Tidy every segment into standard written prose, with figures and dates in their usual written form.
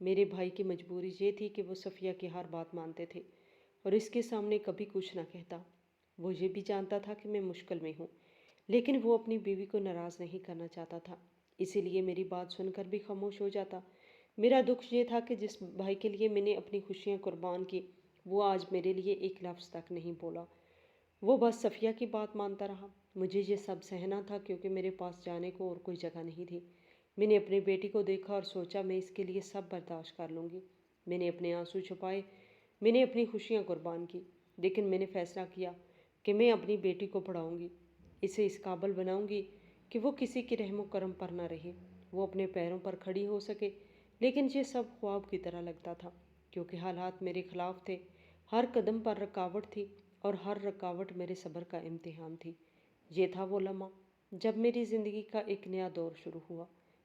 میرے بھائی کی مجبوری یہ تھی کہ وہ صفیہ کی ہر بات مانتے تھے اور اس کے سامنے کبھی کچھ نہ کہتا۔ وہ یہ بھی جانتا تھا کہ میں مشکل میں ہوں، لیکن وہ اپنی بیوی کو ناراض نہیں کرنا چاہتا تھا، اسی لیے میری بات سن کر بھی خاموش ہو جاتا۔ میرا دکھ یہ تھا کہ جس بھائی کے لیے میں نے اپنی خوشیاں قربان کی، وہ آج میرے لیے ایک لفظ تک نہیں بولا۔ وہ بس صفیہ کی بات مانتا رہا۔ مجھے یہ سب سہنا تھا کیونکہ میرے پاس جانے کو اور کوئی جگہ نہیں تھی۔ میں نے اپنی بیٹی کو دیکھا اور سوچا میں اس کے لیے سب برداشت کر لوں گی۔ میں نے اپنے آنسو چھپائے، میں نے اپنی خوشیاں قربان کی، لیکن میں نے فیصلہ کیا کہ میں اپنی بیٹی کو پڑھاؤں گی، اسے اس قابل بناؤں گی کہ وہ کسی کے رحم و کرم پر نہ رہے، وہ اپنے پیروں پر کھڑی ہو سکے۔ لیکن یہ سب خواب کی طرح لگتا تھا کیونکہ حالات میرے خلاف تھے، ہر قدم پر رکاوٹ تھی اور ہر رکاوٹ میرے صبر کا امتحان تھی۔ یہ تھا وہ لمحہ جب میری زندگی کا ایک نیا دور شروع ہوا،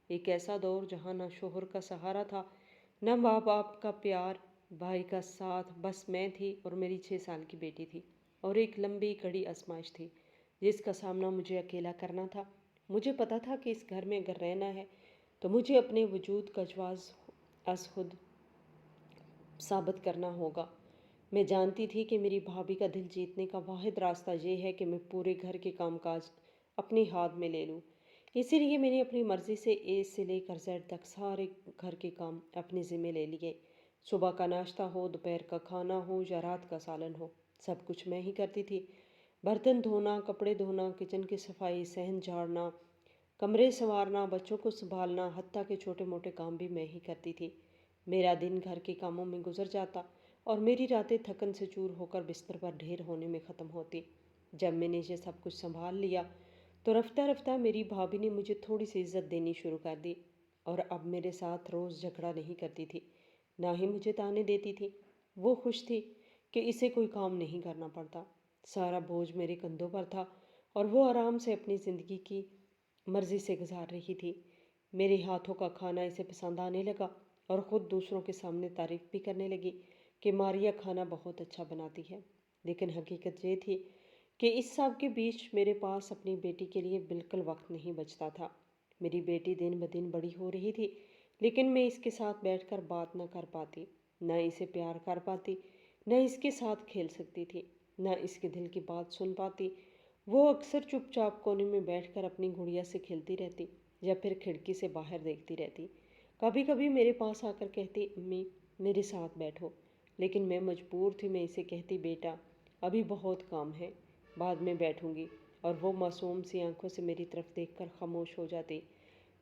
ایک ایسا دور جہاں نہ شوہر کا سہارا تھا، نہ ماں باپ کا پیار، بھائی کا ساتھ، بس میں تھی اور میری 6 سال کی بیٹی تھی، اور ایک لمبی کڑی آزمائش تھی جس کا سامنا مجھے اکیلا کرنا تھا۔ مجھے پتا تھا کہ اس گھر میں اگر رہنا ہے تو مجھے اپنے وجود کا جواز از خود ثابت کرنا ہوگا۔ میں جانتی تھی کہ میری بھابھی کا دل جیتنے کا واحد راستہ یہ ہے کہ میں پورے گھر کے کام کاج اپنے ہاتھ میں لے لوں۔ اسی لیے میں نے اپنی مرضی سے اے سے لے کر زیڈ تک سارے گھر کے کام اپنے ذمہ لے لیے۔ صبح کا ناشتہ ہو، دوپہر کا کھانا ہو یا رات کا سالن ہو، سب کچھ میں ہی کرتی تھی۔ برتن دھونا، کپڑے دھونا، کچن کی صفائی، صحن جھاڑنا، کمرے سنوارنا، بچوں کو سنبھالنا، حتیٰ کہ چھوٹے موٹے کام بھی میں ہی کرتی تھی۔ میرا دن گھر کے کاموں میں گزر جاتا اور میری راتیں تھکن سے چور ہو کر بستر پر ڈھیر ہونے میں ختم ہوتی۔ جب میں نے یہ سب کچھ سنبھال لیا تو رفتہ رفتہ میری بھابھی نے مجھے تھوڑی سی عزت دینی شروع کر دی اور اب میرے ساتھ روز جھگڑا نہیں کرتی تھی، نہ ہی مجھے تانے دیتی تھی۔ وہ خوش تھی کہ اسے کوئی کام نہیں کرنا پڑتا، سارا بوجھ میرے کندھوں پر تھا اور وہ آرام سے اپنی زندگی کی مرضی سے گزار رہی تھی۔ میرے ہاتھوں کا کھانا اسے پسند آنے لگا اور خود دوسروں کے سامنے تعریف بھی کرنے لگی کہ ماریا کھانا بہت اچھا بناتی ہے۔ لیکن حقیقت یہ تھی کہ اس سب کے بیچ میرے پاس اپنی بیٹی کے لیے بالکل وقت نہیں بچتا تھا۔ میری بیٹی دن بدن بڑی ہو رہی تھی، لیکن میں اس کے ساتھ بیٹھ کر بات نہ کر پاتی، نہ اسے پیار کر پاتی، نہ اس کے ساتھ کھیل سکتی تھی، نہ اس کے دل کی بات سن پاتی۔ وہ اکثر چپ چاپ کونے میں بیٹھ کر اپنی گڑیا سے کھیلتی رہتی یا پھر کھڑکی سے باہر دیکھتی رہتی۔ کبھی کبھی میرے پاس آ کر کہتی، امی میرے ساتھ بیٹھو، لیکن میں مجبور تھی۔ میں اسے کہتی، بیٹا ابھی بہت کام ہے، بعد میں بیٹھوں گی، اور وہ معصوم سی آنکھوں سے میری طرف دیکھ کر خاموش ہو جاتی۔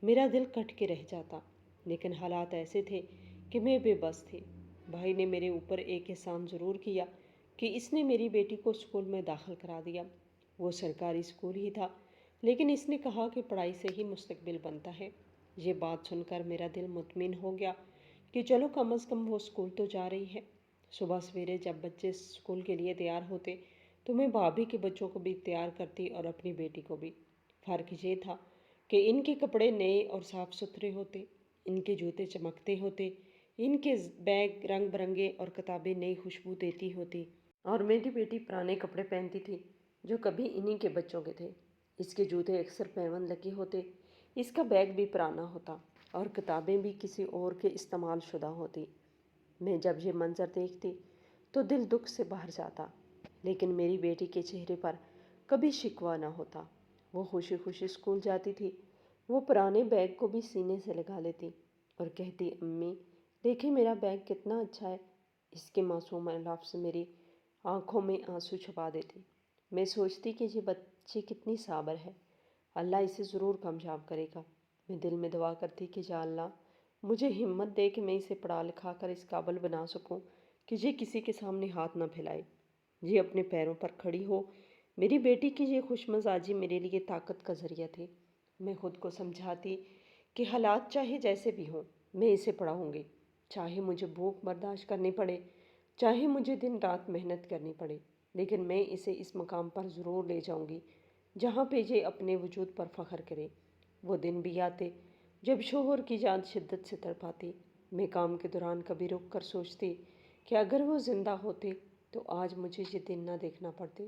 میرا دل کٹ کے رہ جاتا، لیکن حالات ایسے تھے کہ میں بے بس تھی۔ بھائی نے میرے اوپر ایک احسان ضرور کیا کہ اس نے میری بیٹی کو اسکول میں داخل کرا دیا۔ وہ سرکاری اسکول ہی تھا، لیکن اس نے کہا کہ پڑھائی سے ہی مستقبل بنتا ہے۔ یہ بات سن کر میرا دل مطمئن ہو گیا کہ چلو کم از کم وہ اسکول تو جا رہی ہے۔ صبح سویرے جب بچے اسکول کے لیے تیار ہوتے تو میں بھابھی کے بچوں کو بھی تیار کرتی اور اپنی بیٹی کو بھی۔ فرق یہ تھا کہ ان کے کپڑے نئے اور صاف ستھرے ہوتے، ان کے جوتے چمکتے ہوتے، ان کے بیگ رنگ برنگے اور کتابیں نئی خوشبو دیتی ہوتی، اور میری بیٹی پرانے کپڑے پہنتی تھی جو کبھی انہی کے بچوں کے تھے۔ اس کے جوتے اکثر پیون لگے ہوتے، اس کا بیگ بھی پرانا ہوتا اور کتابیں بھی کسی اور کے استعمال شدہ ہوتی۔ میں جب یہ منظر دیکھتی تو دل دکھ سے بھر جاتا، لیکن میری بیٹی کے چہرے پر کبھی شکوہ نہ ہوتا۔ وہ خوشی خوشی اسکول جاتی تھی، وہ پرانے بیگ کو بھی سینے سے لگا لیتی اور کہتی، امی دیکھیں میرا بیگ کتنا اچھا ہے۔ اس کے معصوم لفظ میری آنکھوں میں آنسو چھپا دیتی۔ میں سوچتی کہ یہ بچی کتنی صابر ہے، اللہ اسے ضرور کامیاب کرے گا۔ میں دل میں دعا کرتی کہ یا اللہ مجھے ہمت دے کہ میں اسے پڑھا لکھا کر اس قابل بنا سکوں کہ یہ کسی کے سامنے ہاتھ نہ پھیلائے، یہ اپنے پیروں پر کھڑی ہو۔ میری بیٹی کی یہ خوش مزاجی میرے لیے طاقت کا ذریعہ تھی۔ میں خود کو سمجھاتی کہ حالات چاہے جیسے بھی ہوں، میں اسے پڑھاؤں گی، چاہے مجھے بھوک برداشت کرنی پڑے، چاہے مجھے دن رات محنت کرنی پڑے، لیکن میں اسے اس مقام پر ضرور لے جاؤں گی جہاں پہ یہ اپنے وجود پر فخر کرے۔ وہ دن بھی آتے جب شوہر کی یاد شدت سے تڑپاتی۔ میں کام کے دوران کبھی رک کر سوچتی کہ اگر وہ زندہ ہوتے تو آج مجھے یہ دن نہ دیکھنا پڑتے۔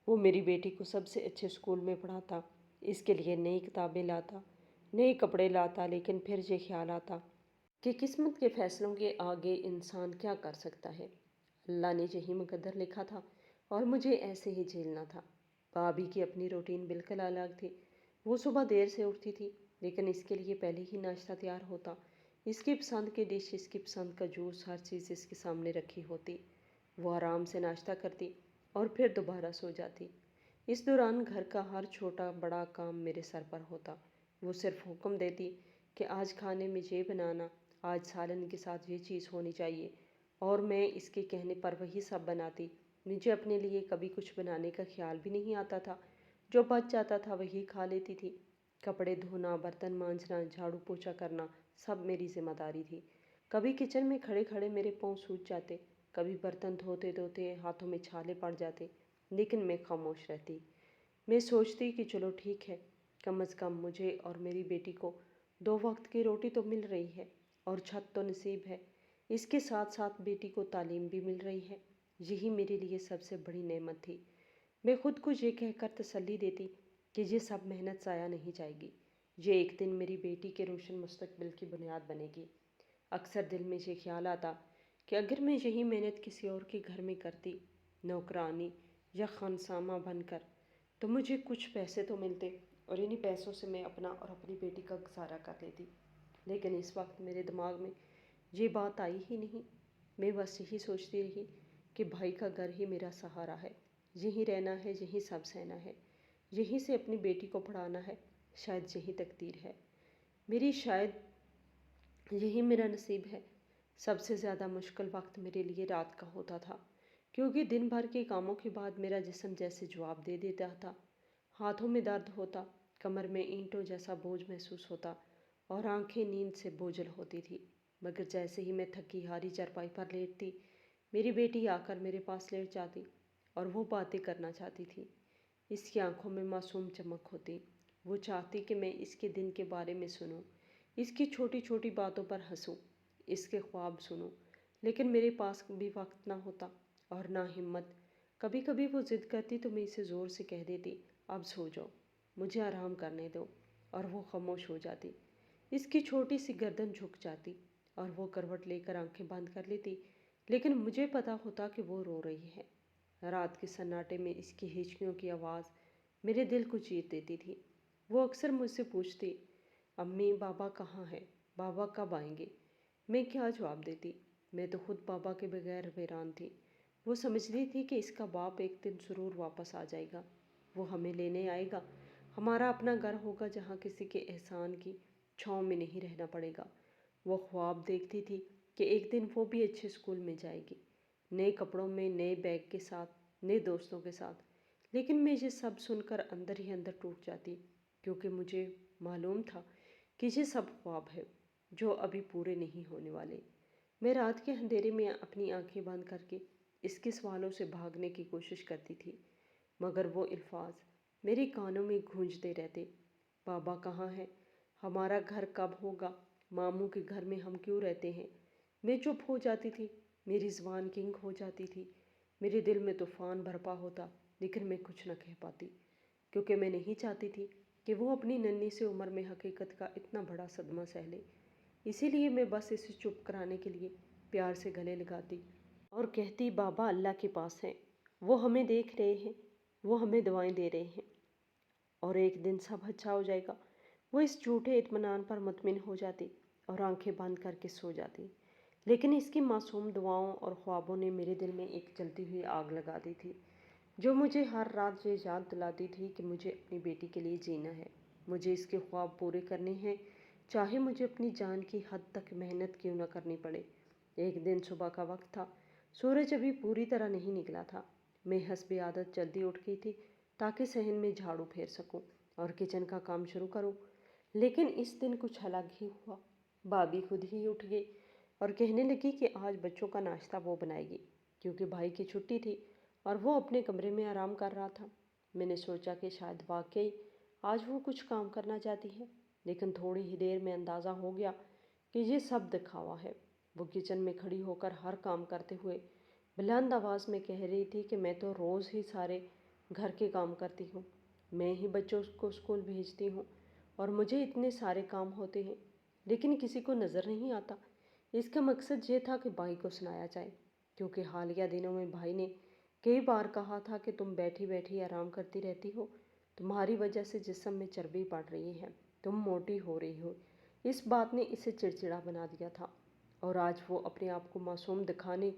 وہ میری بیٹی کو سب سے اچھے اسکول میں پڑھاتا، اس کے لیے نئی کتابیں لاتا، نئے کپڑے لاتا، لیکن پھر یہ خیال آتا کہ قسمت کے فیصلوں کے آگے انسان کیا کر سکتا ہے۔ اللہ نے یہی مقدر لکھا تھا اور مجھے ایسے ہی جھیلنا تھا۔ بھابھی کی اپنی روٹین بالکل الگ تھی۔ وہ صبح دیر سے اٹھتی تھی، لیکن اس کے لیے پہلے ہی ناشتہ تیار ہوتا۔ اس کی پسند کی ڈش، اس کی پسند کا جوس، ہر چیز اس کے سامنے رکھی ہوتی۔ وہ آرام سے ناشتہ کرتی اور پھر دوبارہ سو جاتی۔ اس دوران گھر کا ہر چھوٹا بڑا کام میرے سر پر ہوتا۔ وہ صرف حکم دیتی کہ آج کھانے میں یہ بنانا، آج سالن کے ساتھ یہ چیز ہونی چاہیے، اور میں اس کے کہنے پر وہی سب بناتی۔ مجھے اپنے لیے کبھی کچھ بنانے کا خیال بھی نہیں آتا تھا۔ جو بچ جاتا تھا وہی کھا لیتی تھی۔ کپڑے دھونا، برتن مانجنا، جھاڑو پوچھا کرنا سب میری ذمہ داری تھی۔ کبھی کچن میں کھڑے کھڑے میرے پاؤں سوج جاتے، کبھی برتن دھوتے دھوتے ہاتھوں میں چھالے پڑ جاتے، لیکن میں خاموش رہتی۔ میں سوچتی کہ چلو ٹھیک ہے، کم از کم مجھے اور میری بیٹی کو 2 وقت کی روٹی تو مل رہی ہے، اور چھت تو نصیب ہے۔ اس کے ساتھ ساتھ بیٹی کو تعلیم بھی مل رہی ہے۔ یہی میرے لیے سب سے بڑی نعمت تھی۔ میں خود کو یہ کہہ کر تسلی دیتی کہ یہ سب محنت ضائع نہیں جائے گی، یہ ایک دن میری بیٹی کے روشن مستقبل کی بنیاد بنے گی۔ اکثر دل میں یہ خیال آتا کہ اگر میں یہی محنت کسی اور کے گھر میں کرتی، نوکرانی یا خانسامہ بن کر، تو مجھے کچھ پیسے تو ملتے، اور انہی پیسوں سے میں اپنا اور اپنی بیٹی کا گزارا کر لیتی۔ لیکن اس وقت میرے دماغ میں یہ بات آئی ہی نہیں۔ میں بس یہی سوچتی رہی کہ بھائی کا گھر ہی میرا سہارا ہے، یہیں رہنا ہے، یہیں سب سہنا ہے، یہیں سے اپنی بیٹی کو پڑھانا ہے۔ شاید یہی تقدیر ہے میری، شاید یہی میرا نصیب ہے۔ سب سے زیادہ مشکل وقت میرے لیے رات کا ہوتا تھا، کیونکہ دن بھر کے کاموں کے بعد میرا جسم جیسے جواب دے دیتا تھا۔ ہاتھوں میں درد ہوتا، کمر میں اینٹوں جیسا بوجھ محسوس ہوتا، اور آنکھیں نیند سے بوجھل ہوتی تھی۔ مگر جیسے ہی میں تھکی ہاری چارپائی پر لیٹتی، میری بیٹی آ کر میرے پاس لیٹ جاتی اور وہ باتیں کرنا چاہتی تھی۔ اس کی آنکھوں میں معصوم چمک ہوتی۔ وہ چاہتی کہ میں اس کے دن کے بارے میں سنوں، اس کی چھوٹی چھوٹی باتوں پر ہنسوں، اس کے خواب سنوں، لیکن میرے پاس بھی وقت نہ ہوتا اور نہ ہمت۔ کبھی کبھی وہ ضد کرتی تو میں اسے زور سے کہہ دیتی، اب سو جاؤ، مجھے آرام کرنے دو، اور وہ خاموش ہو جاتی۔ اس کی چھوٹی سی گردن جھک جاتی اور وہ کروٹ لے کر آنکھیں بند کر لیتی، لیکن مجھے پتا ہوتا کہ وہ رو رہی ہے۔ رات کے سناٹے میں اس کی ہچکیوں کی آواز میرے دل کو چیر دیتی تھی۔ وہ اکثر مجھ سے پوچھتی، امی بابا کہاں ہے؟ بابا کب آئیں گے؟ میں کیا جواب دیتی؟ میں تو خود بابا کے بغیر ویران تھی۔ وہ سمجھتی تھی کہ اس کا باپ ایک دن ضرور واپس آ جائے گا، وہ ہمیں لینے آئے گا، ہمارا اپنا گھر ہوگا جہاں کسی کے احسان کی چھاؤں میں نہیں رہنا پڑے گا۔ وہ خواب دیکھتی تھی کہ ایک دن وہ بھی اچھے اسکول میں جائے گی، نئے کپڑوں میں، نئے بیگ کے ساتھ، نئے دوستوں کے ساتھ۔ لیکن میں یہ سب سن کر اندر ہی اندر ٹوٹ جاتی، کیونکہ مجھے معلوم تھا کہ یہ سب خواب ہے جو ابھی پورے نہیں ہونے والے۔ میں رات کے اندھیرے میں اپنی آنکھیں بند کر کے اس کے سوالوں سے بھاگنے کی کوشش کرتی تھی، مگر وہ الفاظ میرے کانوں میں گونجتے رہتے، بابا کہاں ہے؟ ہمارا گھر کب ہوگا؟ ماموں کے گھر میں ہم کیوں رہتے ہیں؟ میں چپ ہو جاتی تھی، میری زبان کنگ ہو جاتی تھی، میرے دل میں طوفان برپا ہوتا، لیکن میں کچھ نہ کہہ پاتی، کیونکہ میں نہیں چاہتی تھی کہ وہ اپنی ننھی سی عمر میں حقیقت کا اتنا بڑا صدمہ سہ لے۔ اسی لیے میں بس اسے چپ کرانے کے لیے پیار سے گلے لگاتی اور کہتی، بابا اللہ کے پاس ہیں، وہ ہمیں دیکھ رہے ہیں، وہ ہمیں دعائیں دے رہے ہیں، اور ایک دن سب اچھا ہو جائے گا۔ وہ اس جھوٹے اطمینان پر مطمئن ہو جاتی اور آنکھیں بند کر کے سو جاتی، لیکن اس کی معصوم دعاؤں اور خوابوں نے میرے دل میں ایک جلتی ہوئی آگ لگا دی تھی، جو مجھے ہر رات یہ یاد دلاتی تھی کہ مجھے اپنی بیٹی کے لیے جینا ہے، مجھے اس کے خواب پورے کرنے ہیں، چاہے مجھے اپنی جان کی حد تک محنت کیوں نہ کرنی پڑے۔ ایک دن صبح کا وقت تھا، سورج ابھی پوری طرح نہیں نکلا تھا۔ میں حسب عادت جلدی اٹھ گئی تھی تاکہ صحن میں جھاڑو پھیر سکوں اور کچن کا کام شروع کروں، لیکن اس دن کچھ الگ ہی ہوا۔ بھابھی خود ہی اٹھ گئی اور کہنے لگی کہ آج بچوں کا ناشتہ وہ بنائے گی، کیونکہ بھائی کی چھٹی تھی اور وہ اپنے کمرے میں آرام کر رہا تھا۔ میں نے سوچا کہ شاید واقعی آج وہ کچھ کام کرنا چاہتی ہے، لیکن تھوڑی ہی دیر میں اندازہ ہو گیا کہ یہ سب دکھاوا ہے۔ وہ کچن میں کھڑی ہو کر ہر کام کرتے ہوئے بلند آواز میں کہہ رہی تھی کہ میں تو روز ہی سارے گھر کے کام کرتی ہوں، میں ہی بچوں کو اسکول بھیجتی ہوں، اور مجھے اتنے سارے کام ہوتے ہیں، لیکن کسی کو نظر نہیں آتا اس کا مقصد یہ تھا کہ بھائی کو سنایا جائے، کیونکہ حالیہ دنوں میں بھائی نے کئی بار کہا تھا کہ تم بیٹھی بیٹھی آرام کرتی رہتی ہو، تمہاری وجہ سے جسم میں چربی بڑھ رہی ہے، تم موٹی ہو رہی ہو۔ اس بات نے اسے چڑچڑا بنا دیا تھا، اور آج وہ اپنے آپ کو معصوم دکھانے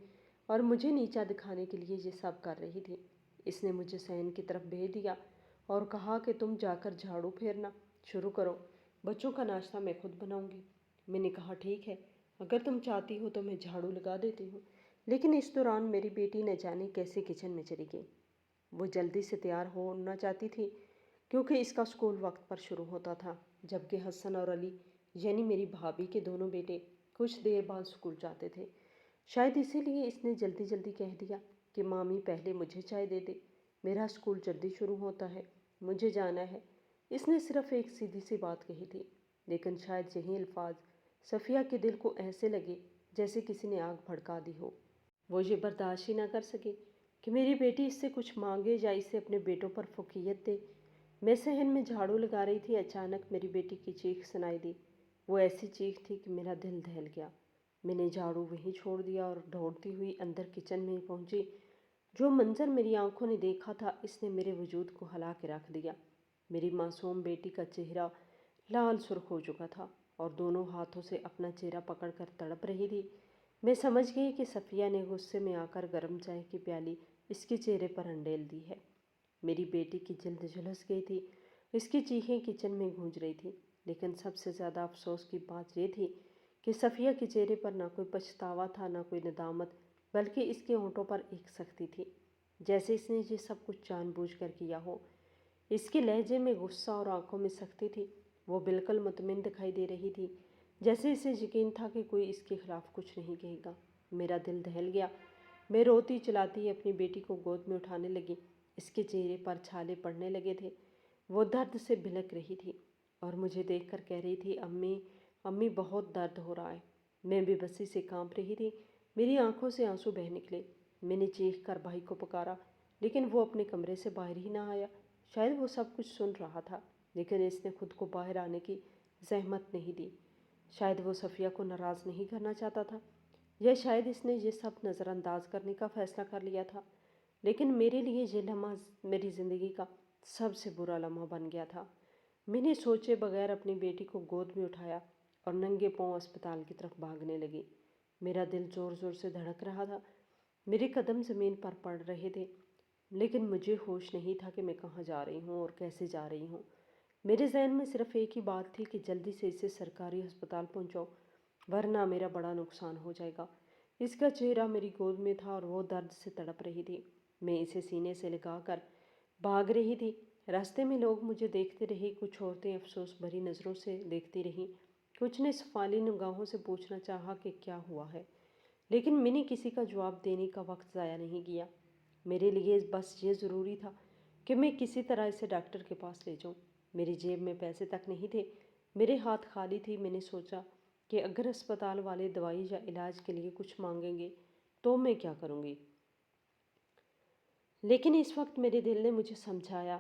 اور مجھے نیچا دکھانے کے لیے یہ سب کر رہی تھی۔ اس نے مجھے صحن کی طرف بھیج دیا اور کہا کہ تم جا کر جھاڑو پھیرنا شروع کرو، بچوں کا ناشتہ میں خود بناؤں گی۔ میں نے کہا ٹھیک ہے، اگر تم چاہتی ہو تو میں جھاڑو لگا دیتی ہوں، لیکن اس دوران میری بیٹی نہ جانے کیسے کچن میں چلی گئی۔ وہ جلدی سے تیار ہونا چاہتی تھی کیونکہ اس کا اسکول وقت پر شروع ہوتا تھا، جبکہ حسن اور علی یعنی میری بھابھی کے دونوں بیٹے کچھ دیر بعد اسکول جاتے تھے۔ شاید اسی لیے اس نے جلدی جلدی کہہ دیا کہ مامی پہلے مجھے چائے دے دے، میرا اسکول جلدی شروع ہوتا ہے، مجھے جانا ہے۔ اس نے صرف ایک سیدھی سی بات کہی تھی، لیکن شاید یہی الفاظ صفیہ کے دل کو ایسے لگے جیسے کسی نے آگ بھڑکا دی ہو۔ وہ یہ برداشت ہی نہ کر سکے کہ میری بیٹی اس سے کچھ مانگے یا اسے اپنے بیٹوں پر فوقیت دے۔ میں صحن میں جھاڑو لگا رہی تھی، اچانک میری بیٹی کی چیخ سنائی دی۔ وہ ایسی چیخ تھی کہ میرا دل دہل گیا۔ میں نے جھاڑو وہیں چھوڑ دیا اور دوڑتی ہوئی اندر کچن میں پہنچی۔ جو منظر میری آنکھوں نے دیکھا تھا اس نے میرے وجود کو ہلا کے رکھ دیا۔ میری معصوم بیٹی کا چہرہ لال سرخ ہو چکا تھا اور دونوں ہاتھوں سے اپنا چہرہ پکڑ کر تڑپ رہی تھی۔ میں سمجھ گئی کہ صفیہ نے غصے میں آ کر گرم چائے کی پیالی اس کے چہرے پر انڈیل دی ہے۔ میری بیٹی کی جلد جھلس گئی تھی، اس کی چیخیں کچن میں گونج رہی تھی، لیکن سب سے زیادہ افسوس کی بات یہ تھی کہ صفیہ کے چہرے پر نہ کوئی پچھتاوا تھا نہ کوئی ندامت، بلکہ اس کے ہونٹوں پر ایک سختی تھی، جیسے اس نے یہ سب کچھ جان بوجھ کر کیا ہو۔ اس کے لہجے میں غصہ اور آنکھوں میں سختی تھی۔ وہ بالکل مطمئن دکھائی دے رہی تھی، جیسے اسے یقین تھا کہ کوئی اس کے خلاف کچھ نہیں کہے گا۔ میرا دل دہل گیا۔ میں روتی چلاتی اپنی بیٹی کو گود میں اٹھانے لگی۔ اس کے چہرے پر چھالے پڑنے لگے تھے، وہ درد سے بھلک رہی تھی اور مجھے دیکھ کر کہہ رہی تھی امی امی بہت درد ہو رہا ہے۔ میں بے بسی سے کانپ رہی تھی، میری آنکھوں سے آنسو بہہ نکلے۔ میں نے چیخ کر بھائی کو پکارا، لیکن وہ اپنے کمرے سے باہر ہی نہ آیا۔ شاید وہ سب کچھ سن رہا تھا، لیکن اس نے خود کو باہر آنے کی زحمت نہیں دی۔ شاید وہ صفیہ کو ناراض نہیں کرنا چاہتا تھا، یا شاید اس نے یہ سب نظر انداز کرنے کا فیصلہ کر لیا تھا، لیکن میرے لیے یہ لمحہ میری زندگی کا سب سے برا لمحہ بن گیا تھا۔ میں نے سوچے بغیر اپنی بیٹی کو گود میں اٹھایا اور ننگے پاؤں اسپتال کی طرف بھاگنے لگی۔ میرا دل زور زور سے دھڑک رہا تھا، میرے قدم زمین پر پڑ رہے تھے، لیکن مجھے ہوش نہیں تھا کہ میں کہاں جا رہی ہوں اور کیسے جا رہی ہوں۔ میرے ذہن میں صرف ایک ہی بات تھی کہ جلدی سے اسے سرکاری ہسپتال پہنچاؤ، ورنہ میرا بڑا نقصان ہو جائے گا۔ اس کا چہرہ میری گود میں تھا اور وہ درد سے تڑپ رہی تھی۔ میں اسے سینے سے لگا کر بھاگ رہی تھی۔ راستے میں لوگ مجھے دیکھتے رہے، کچھ عورتیں افسوس بھری نظروں سے دیکھتی رہیں، کچھ نے سوالی نگاہوں سے پوچھنا چاہا کہ کیا ہوا ہے، لیکن میں نے کسی کا جواب دینے کا وقت ضائع نہیں کیا۔ میرے لیے بس یہ ضروری تھا کہ میں کسی طرح اسے ڈاکٹر کے پاس لے جاؤں۔ میری جیب میں پیسے تک نہیں تھے، میرے ہاتھ خالی تھی۔ میں نے سوچا کہ اگر اسپتال والے دوائی یا علاج کے لیے کچھ مانگیں گے تو میں کیا کروں گی، لیکن اس وقت میرے دل نے مجھے سمجھایا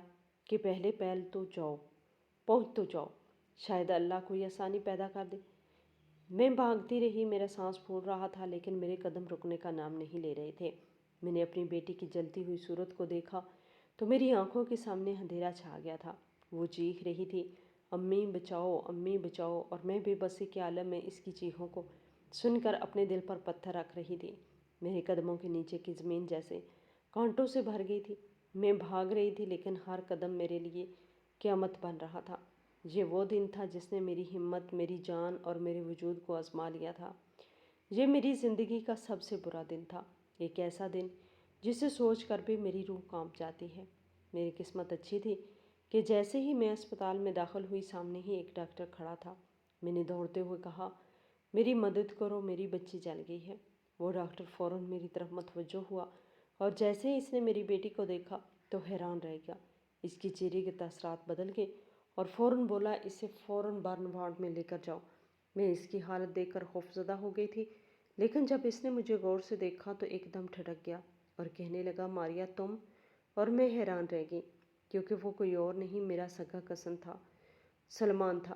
کہ پہلے پہنچ تو جاؤ، شاید اللہ کوئی آسانی پیدا کر دے۔ میں بھاگتی رہی، میرا سانس پھول رہا تھا، لیکن میرے قدم رکنے کا نام نہیں لے رہے تھے۔ میں نے اپنی بیٹی کی جلتی ہوئی صورت کو دیکھا تو میری آنکھوں کے سامنے اندھیرا چھا گیا تھا۔ وہ چیخ رہی تھی امی بچاؤ امی بچاؤ، اور میں بے بسی کے عالم میں اس کی چیخوں کو سن کر اپنے دل پر پتھر رکھ رہی تھی۔ میرے قدموں کے نیچے کی زمین جیسے کانٹوں سے بھر گئی تھی۔ میں بھاگ رہی تھی، لیکن ہر قدم میرے لیے قیامت بن رہا تھا۔ یہ وہ دن تھا جس نے میری ہمت، میری جان اور میرے وجود کو آزما لیا تھا۔ یہ میری زندگی کا سب سے برا دن تھا، ایک ایسا دن جسے سوچ کر بھی میری روح کانپ جاتی ہے۔ میری قسمت اچھی تھی کہ جیسے ہی میں اسپتال میں داخل ہوئی، سامنے ہی ایک ڈاکٹر کھڑا تھا۔ میں نے دوڑتے ہوئے کہا میری مدد کرو، میری بچی جل گئی ہے۔ وہ ڈاکٹر فوراً میری طرف متوجہ ہوا اور جیسے ہی اس نے میری بیٹی کو دیکھا تو حیران رہ گیا۔ اس کی چہرے کے تاثرات بدل گئے اور فوراً بولا اسے فوراً برن وارڈ میں لے کر جاؤ۔ میں اس کی حالت دیکھ کر خوفزدہ ہو گئی تھی، لیکن جب اس نے مجھے غور سے دیکھا تو ایک دم ٹھٹک گیا اور کہنے لگا ماریا تم؟ اور میں حیران رہ گئی، کیونکہ وہ کوئی اور نہیں، میرا سگا کزن تھا، سلمان تھا۔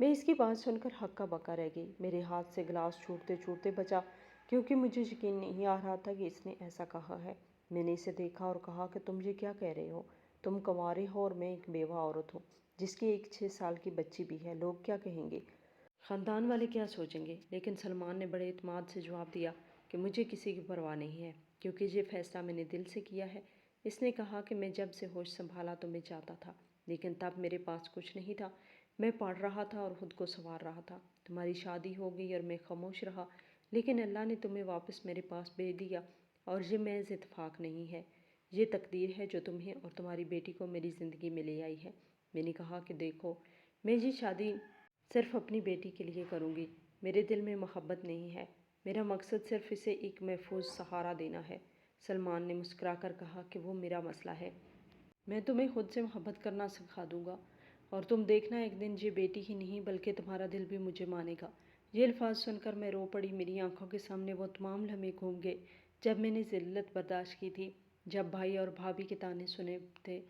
میں اس کی بات سن کر ہکا بکا رہ گئی۔ میرے ہاتھ سے گلاس چھوٹتے چھوٹتے بچا کیونکہ مجھے یقین نہیں آ رہا تھا کہ اس نے ایسا کہا ہے۔ میں نے اسے دیکھا اور کہا کہ تم یہ کیا کہہ رہے ہو؟ تم کنوارے ہو اور میں ایک بیوہ عورت ہوں جس کی ایک 6 سال کی بچی بھی ہے۔ لوگ کیا کہیں گے؟ خاندان والے کیا سوچیں گے؟ لیکن سلمان نے بڑے اعتماد سے جواب دیا کہ مجھے کسی کی پرواہ نہیں ہے کیونکہ یہ فیصلہ میں نے دل سے کیا ہے۔ اس نے کہا کہ میں جب سے ہوش سنبھالا تو میں چاہتا تھا، لیکن تب میرے پاس کچھ نہیں تھا۔ میں پڑھ رہا تھا اور خود کو سنوار رہا تھا۔ تمہاری شادی ہو گئی اور میں خاموش رہا، لیکن اللہ نے تمہیں واپس میرے پاس بھیج دیا اور یہ محض اتفاق نہیں ہے، یہ تقدیر ہے جو تمہیں اور تمہاری بیٹی کو میری زندگی میں لے آئی ہے۔ میں نے کہا کہ دیکھو، میں یہ شادی صرف اپنی بیٹی کے لیے کروں گی۔ میرے دل میں محبت نہیں ہے، میرا مقصد صرف اسے ایک محفوظ سہارا دینا ہے۔ سلمان نے مسکرا کر کہا کہ وہ میرا مسئلہ ہے، میں تمہیں خود سے محبت کرنا سکھا دوں گا اور تم دیکھنا ایک دن یہ بیٹی ہی نہیں بلکہ تمہارا دل بھی مجھے مانے گا۔ یہ الفاظ سن کر میں رو پڑی۔ میری آنکھوں کے سامنے وہ تمام لمحے گھوم گئے جب میں نے ذلت برداشت کی تھی، جب بھائی اور بھابھی کے طعنے سنے تھے،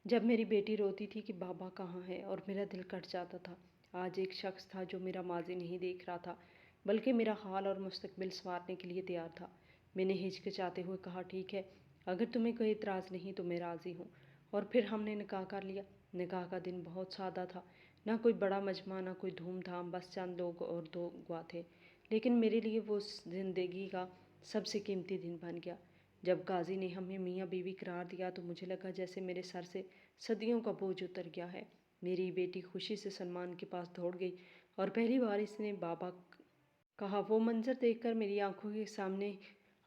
جب میری بیٹی روتی تھی کہ بابا کہاں ہے اور میرا دل کٹ جاتا تھا۔ آج ایک شخص تھا جو میرا ماضی نہیں دیکھ رہا تھا بلکہ میرا حال اور مستقبل سنوارنے کے لیے تیار تھا۔ میں نے ہچکچاتے ہوئے کہا ٹھیک ہے، اگر تمہیں کوئی اعتراض نہیں تو میں راضی ہوں، اور پھر ہم نے نکاح کر لیا۔ نکاح کا دن بہت سادہ تھا، نہ کوئی بڑا مجمع، نہ کوئی دھوم دھام، بس چند لوگ اور 2 گواہ تھے، لیکن میرے لیے وہ زندگی کا سب سے قیمتی دن بن گیا۔ جب قاضی نے ہمیں میاں بیوی قرار دیا تو مجھے لگا جیسے میرے سر سے صدیوں کا بوجھ اتر گیا ہے۔ میری بیٹی خوشی سے سلمان کے پاس دوڑ گئی اور پہلی بار اس نے بابا کہا۔ وہ منظر دیکھ کر میری آنکھوں کے سامنے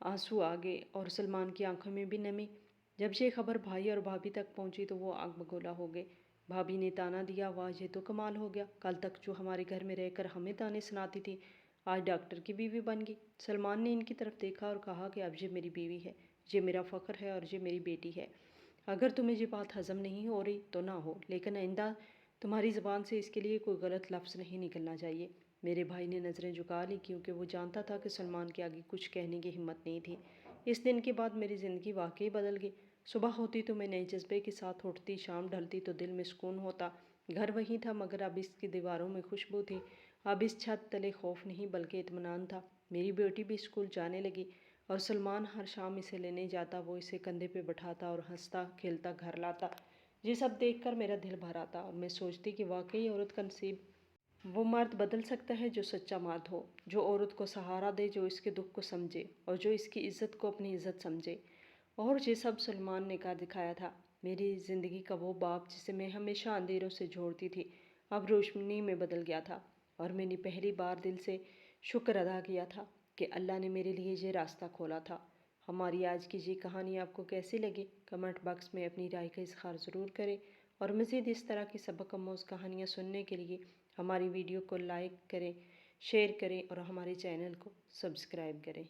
آنسو آ گئے اور سلمان کی آنکھوں میں بھی نمی۔ جب یہ خبر بھائی اور بھابھی تک پہنچی تو وہ آگ بگولا ہو گئے۔ بھابھی نے طعنہ دیا، واہ یہ تو کمال ہو گیا، کل تک جو ہمارے گھر میں رہ کر ہمیں طعنے سناتی تھی آج ڈاکٹر کی بیوی بن گئی۔ سلمان نے ان کی طرف دیکھا اور کہا کہ اب یہ میری بیوی ہے، یہ میرا فخر ہے اور یہ میری بیٹی ہے۔ اگر تمہیں یہ بات ہضم نہیں ہو رہی تو نہ ہو، لیکن آئندہ تمہاری زبان سے اس کے لیے کوئی غلط لفظ نہیں نکلنا چاہیے۔ میرے بھائی نے نظریں جھکا لی کیونکہ وہ جانتا تھا کہ سلمان کے آگے کچھ کہنے کی ہمت نہیں تھی۔ اس دن کے بعد میری زندگی واقعی بدل گئی۔ صبح ہوتی تو میں نئے جذبے کے ساتھ اٹھتی، شام ڈھلتی تو دل میں سکون ہوتا۔ گھر وہی تھا مگر اب اس کی دیواروں میں خوشبو تھی، اب اس چھت تلے خوف نہیں بلکہ اطمینان تھا۔ میری بیٹی بھی اسکول جانے لگی اور سلمان ہر شام اسے لینے جاتا، وہ اسے کندھے پہ بٹھاتا اور ہنستا کھیلتا گھر لاتا۔ یہ سب دیکھ کر میرا دل بھر آتا اور میں سوچتی کہ واقعی عورت کا نصیب وہ مرد بدل سکتا ہے جو سچا مرد ہو، جو عورت کو سہارا دے، جو اس کے دکھ کو سمجھے اور جو اس کی عزت کو اپنی عزت سمجھے۔ اور یہ سب سلمان نے کر دکھایا تھا۔ میری زندگی کا وہ باب جسے میں ہمیشہ اندھیروں سے جوڑتی تھی اب روشنی میں بدل گیا تھا، اور میں نے پہلی بار دل سے شکر ادا کیا تھا کہ اللہ نے میرے لیے یہ راستہ کھولا تھا۔ ہماری آج کی یہ کہانی آپ کو کیسی لگی؟ کمنٹ باکس میں اپنی رائے کا اظہار ضرور کریں، اور مزید اس طرح کی سبق آموز کہانیاں سننے کے لیے ہماری ویڈیو کو لائک کریں، شیئر کریں اور ہمارے چینل کو سبسکرائب کریں۔